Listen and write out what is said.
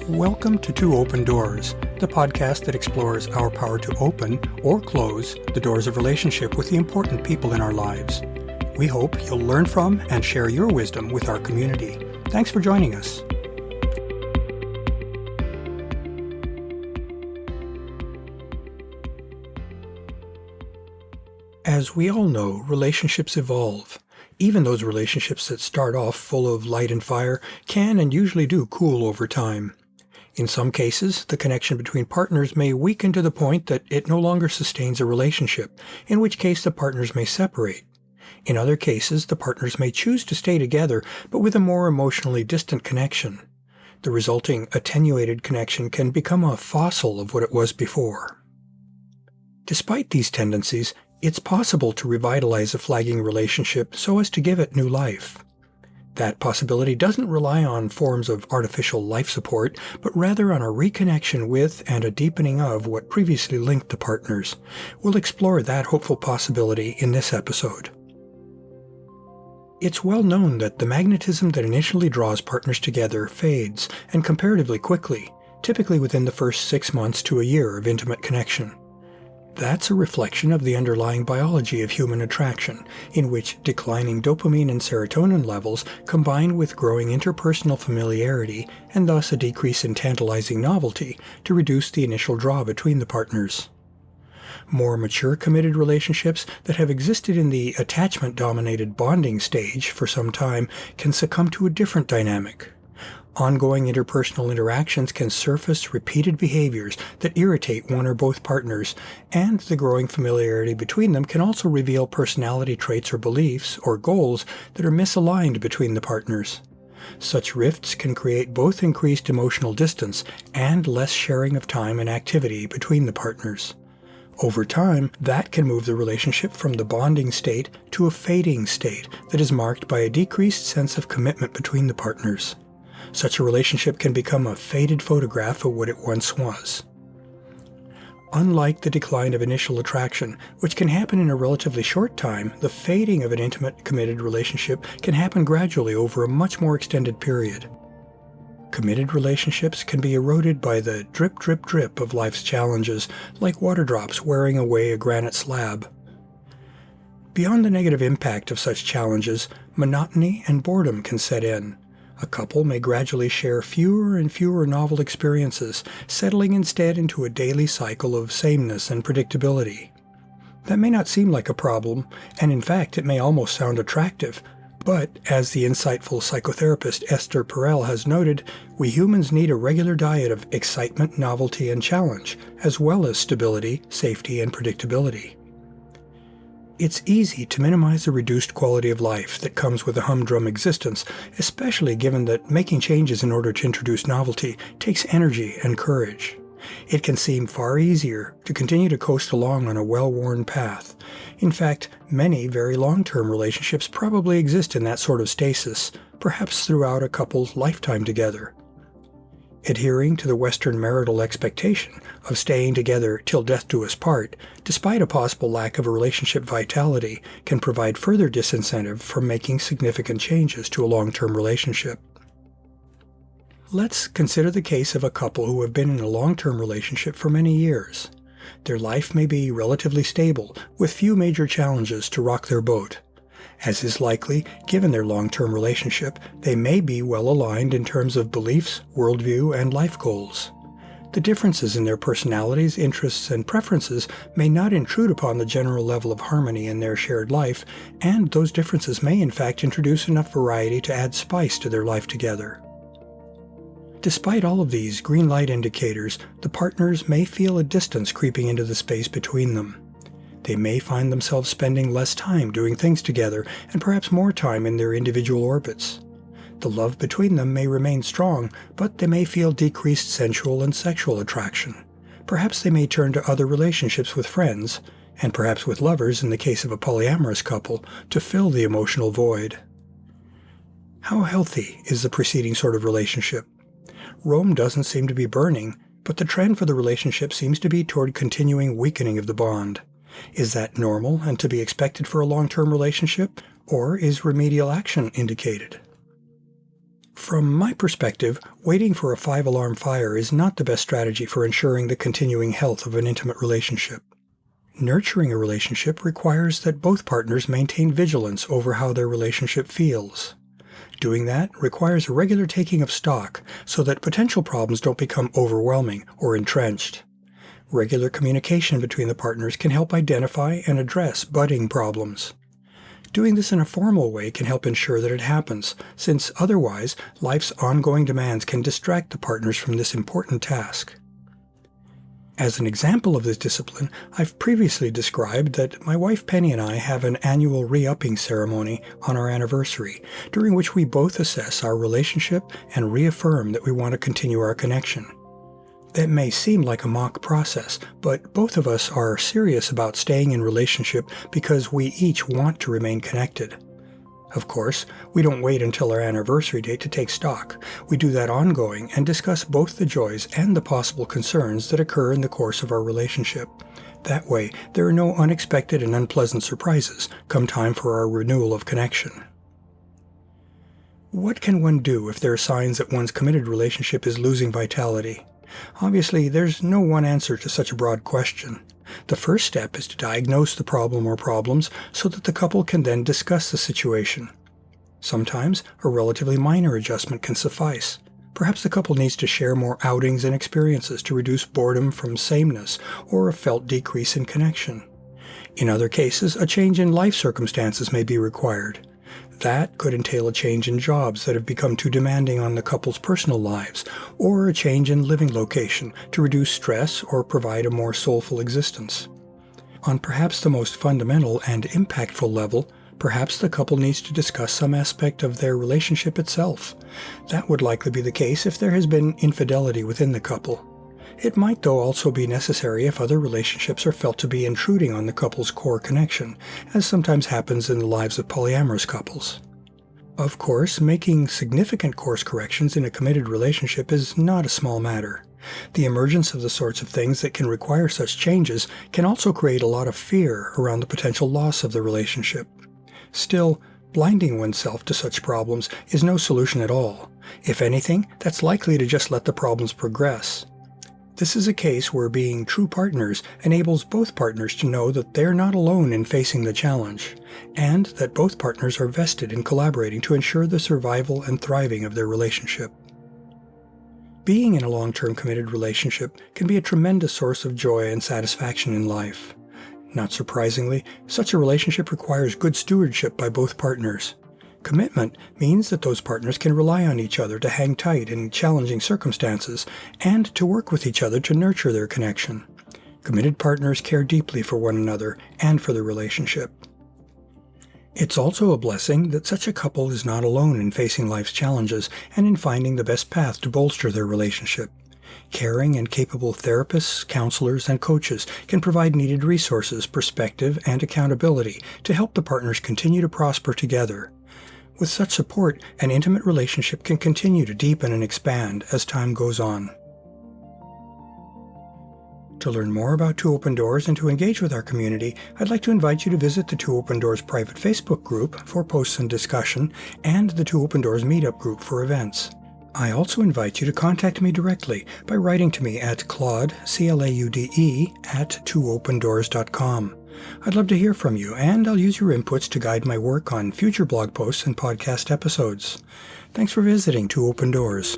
Welcome to Two Open Doors, the podcast that explores our power to open or close the doors of relationship with the important people in our lives. We hope you'll learn from and share your wisdom with our community. Thanks for joining us. As we all know, relationships evolve. Even those relationships that start off full of light and fire can and usually do cool over time. In some cases, the connection between partners may weaken to the point that it no longer sustains a relationship, in which case the partners may separate. In other cases, the partners may choose to stay together, but with a more emotionally distant connection. The resulting attenuated connection can become a fossil of what it was before. Despite these tendencies, it's possible to revitalize a flagging relationship so as to give it new life. That possibility doesn't rely on forms of artificial life support, but rather on a reconnection with and a deepening of what previously linked the partners. We'll explore that hopeful possibility in this episode. It's well known that the magnetism that initially draws partners together fades, and comparatively quickly, typically within the first 6 months to a year of intimate connection. That's a reflection of the underlying biology of human attraction, in which declining dopamine and serotonin levels combine with growing interpersonal familiarity and thus a decrease in tantalizing novelty to reduce the initial draw between the partners. More mature committed relationships that have existed in the attachment-dominated bonding stage for some time can succumb to a different dynamic. Ongoing interpersonal interactions can surface repeated behaviors that irritate one or both partners, and the growing familiarity between them can also reveal personality traits or beliefs or goals that are misaligned between the partners. Such rifts can create both increased emotional distance and less sharing of time and activity between the partners. Over time, that can move the relationship from the bonding state to a fading state that is marked by a decreased sense of commitment between the partners. Such a relationship can become a faded photograph of what it once was. Unlike the decline of initial attraction, which can happen in a relatively short time, the fading of an intimate, committed relationship can happen gradually over a much more extended period. Committed relationships can be eroded by the drip, drip, drip of life's challenges, like water drops wearing away a granite slab. Beyond the negative impact of such challenges, monotony and boredom can set in. A couple may gradually share fewer and fewer novel experiences, settling instead into a daily cycle of sameness and predictability. That may not seem like a problem, and in fact it may almost sound attractive, but as the insightful psychotherapist Esther Perel has noted, we humans need a regular diet of excitement, novelty, and challenge, as well as stability, safety, and predictability. It's easy to minimize the reduced quality of life that comes with a humdrum existence, especially given that making changes in order to introduce novelty takes energy and courage. It can seem far easier to continue to coast along on a well-worn path. In fact, many very long-term relationships probably exist in that sort of stasis, perhaps throughout a couple's lifetime together. Adhering to the Western marital expectation of staying together till death do us part, despite a possible lack of a relationship vitality, can provide further disincentive from making significant changes to a long-term relationship. Let's consider the case of a couple who have been in a long-term relationship for many years. Their life may be relatively stable, with few major challenges to rock their boat. As is likely, given their long-term relationship, they may be well aligned in terms of beliefs, worldview, and life goals. The differences in their personalities, interests, and preferences may not intrude upon the general level of harmony in their shared life, and those differences may in fact introduce enough variety to add spice to their life together. Despite all of these green light indicators, the partners may feel a distance creeping into the space between them. They may find themselves spending less time doing things together and perhaps more time in their individual orbits. The love between them may remain strong, but they may feel decreased sensual and sexual attraction. Perhaps they may turn to other relationships with friends, and perhaps with lovers in the case of a polyamorous couple, to fill the emotional void. How healthy is the preceding sort of relationship? Rome doesn't seem to be burning, but the trend for the relationship seems to be toward continuing weakening of the bond. Is that normal and to be expected for a long-term relationship, or is remedial action indicated? From my perspective, waiting for a 5-alarm fire is not the best strategy for ensuring the continuing health of an intimate relationship. Nurturing a relationship requires that both partners maintain vigilance over how their relationship feels. Doing that requires a regular taking of stock so that potential problems don't become overwhelming or entrenched. Regular communication between the partners can help identify and address budding problems. Doing this in a formal way can help ensure that it happens, since otherwise life's ongoing demands can distract the partners from this important task. As an example of this discipline, I've previously described that my wife Penny and I have an annual re-upping ceremony on our anniversary, during which we both assess our relationship and reaffirm that we want to continue our connection. That may seem like a mock process, but both of us are serious about staying in relationship because we each want to remain connected. Of course, we don't wait until our anniversary date to take stock. We do that ongoing and discuss both the joys and the possible concerns that occur in the course of our relationship. That way, there are no unexpected and unpleasant surprises come time for our renewal of connection. What can one do if there are signs that one's committed relationship is losing vitality? Obviously, there's no one answer to such a broad question. The first step is to diagnose the problem or problems so that the couple can then discuss the situation. Sometimes a relatively minor adjustment can suffice. Perhaps the couple needs to share more outings and experiences to reduce boredom from sameness or a felt decrease in connection. In other cases, a change in life circumstances may be required. That could entail a change in jobs that have become too demanding on the couple's personal lives, or a change in living location to reduce stress or provide a more soulful existence. On perhaps the most fundamental and impactful level, perhaps the couple needs to discuss some aspect of their relationship itself. That would likely be the case if there has been infidelity within the couple. It might, though, also be necessary if other relationships are felt to be intruding on the couple's core connection, as sometimes happens in the lives of polyamorous couples. Of course, making significant course corrections in a committed relationship is not a small matter. The emergence of the sorts of things that can require such changes can also create a lot of fear around the potential loss of the relationship. Still, blinding oneself to such problems is no solution at all. If anything, that's likely to just let the problems progress. This is a case where being true partners enables both partners to know that they're not alone in facing the challenge, and that both partners are vested in collaborating to ensure the survival and thriving of their relationship. Being in a long-term committed relationship can be a tremendous source of joy and satisfaction in life. Not surprisingly, such a relationship requires good stewardship by both partners. Commitment means that those partners can rely on each other to hang tight in challenging circumstances and to work with each other to nurture their connection. Committed partners care deeply for one another and for the relationship. It's also a blessing that such a couple is not alone in facing life's challenges and in finding the best path to bolster their relationship. Caring and capable therapists, counselors, and coaches can provide needed resources, perspective, and accountability to help the partners continue to prosper together. With such support, an intimate relationship can continue to deepen and expand as time goes on. To learn more about Two Open Doors and to engage with our community, I'd like to invite you to visit the Two Open Doors private Facebook group for posts and discussion, and the Two Open Doors meetup group for events. I also invite you to contact me directly by writing to me at Claude, C-L-A-U-D-E, @twoopendoors.com. I'd love to hear from you, and I'll use your inputs to guide my work on future blog posts and podcast episodes. Thanks for visiting Two Open Doors.